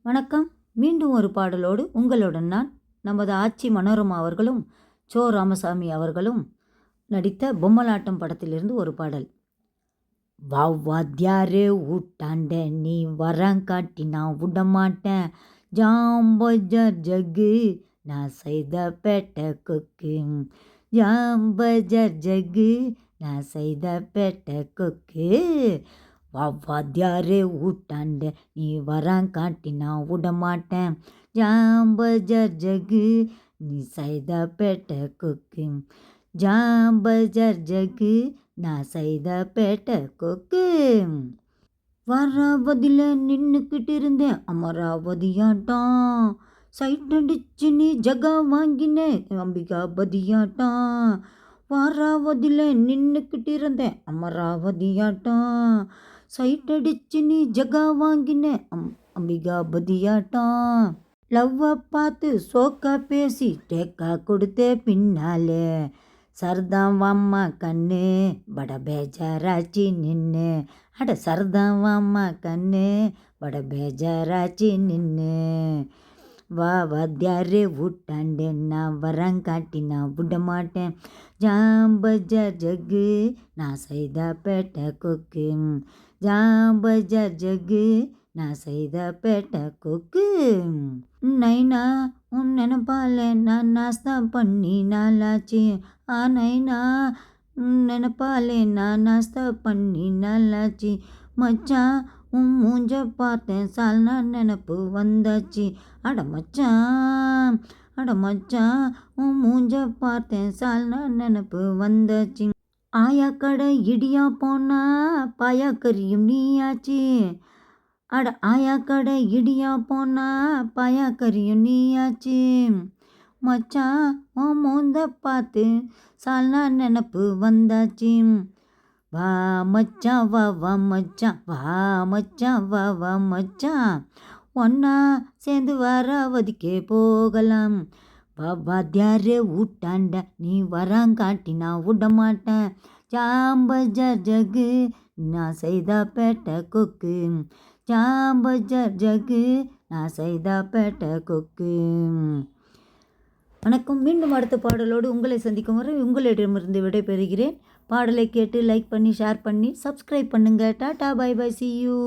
வணக்கம். மீண்டும் ஒரு பாடலோடு உங்களுடன் நான். நமது ஆச்சி மனோரமா அவர்களும் சோ ராமசாமி அவர்களும் நடித்த பொம்மலாட்டம் படத்திலிருந்து ஒரு பாடல். வாத்தியாரே ஊட்டாண்ட நீ வரங்காட்டி நான் விடமாட்டேன். ஜாம்பஜர் ஜக்கு நான் செய்த பேட்டை கொக்கு. ஜாம்பஜர் ஜக்கு நான் செய்த பேட்டை கொக்கு. வாத்தியாரே ஊட்டாண்ட நீ வரங்காட்டி நான் விடமாட்டேன். ஜாம்பஜர் ஜக்கு நீ செய்த பேட்டை கொக்கு. ஜாம்பஜர் ஜக்கு நான் செய்த பேட்டை கொக்கு. வராவதியில் நின்றுக்கிட்டு இருந்தேன் அமராவதியாட்டம். சைட் அடிச்சு நீ ஜகா வாங்கினேன் அம்பிகாபதியாட்டம். வாராவதியில் நின்றுக்கிட்டு இருந்தேன் அமராவதியாட்டம். சைட் அடிச்சு நீ ஜகா வாங்கினேன் அம்பிகாபதியாட்டம். லவ்வை பார்த்து சோக்கா பேசி டேக்கா கொடுத்தே பின்னாலே. சர்தான் வாம்மா கண்ணு பட பேஜாராச்சி நின்று. அட சர்தான் வாம்மா கண்ணு பட பேஜாராச்சி நின்று. வாத்தியாரே ஊட்டாண்டு நான் வரங்காட்டி நான் விட மாட்டேன். ஜாம்பஜர் ஜக்கு நான் செய்த பேட்டை கொக்கு. ஜாம்பஜர் ஜக்கு நான் செய்த பேட்டை கொக்கு. நைனா உன் நினப்பால நான் நாஸ்தா பண்ணி நாளாச்சு. நைனா நினப்பாலே நான் நாஸ்தா பண்ணி நாளாச்சு. மச்சான் உன் மூஞ்ச பார்த்தேன் சால்னா நினப்பு வந்தாச்சு. அட மச்சான் உன் மூஞ்ச பார்த்தேன் சால்னா நினப்பு வந்தாச்சு. ஆயா கடை இடியா போனா பாயா கறியும் நீயாச்சு. அட ஆயா கடை இடியா போனா பாயா கறியும் நீயாச்சு. மச்சான் உன் மூந்த பார்த்து சால்னா நினப்பு வந்தாச்சு. வா மச்சான் வா வா மச்சான் வா மச்சான் வா வா மச்சான். ஒன்னா சேர்ந்து வராவதிக்கே போகலாம். வாத்தியாரே ஊட்டாண்ட நீ வரங்காட்டி நான் விட மாட்டேன். ஜாம்பஜர் ஜக்கு நான் செய்த பேட்டை கொக்கு. ஜாம்பஜர் ஜக்கு நான் செய்த பேட்டை கொக்கு. வணக்கம். மீண்டும் அடுத்த பாடலோடு உங்களை சந்திக்கும் வரை உங்களிடமிருந்து விடைபெறுகிறேன். பாடலை கேட்டு லைக் பண்ணி ஷேர் பண்ணி சப்ஸ்கிரைப் பண்ணுங்கள். Tata bye bye, see you.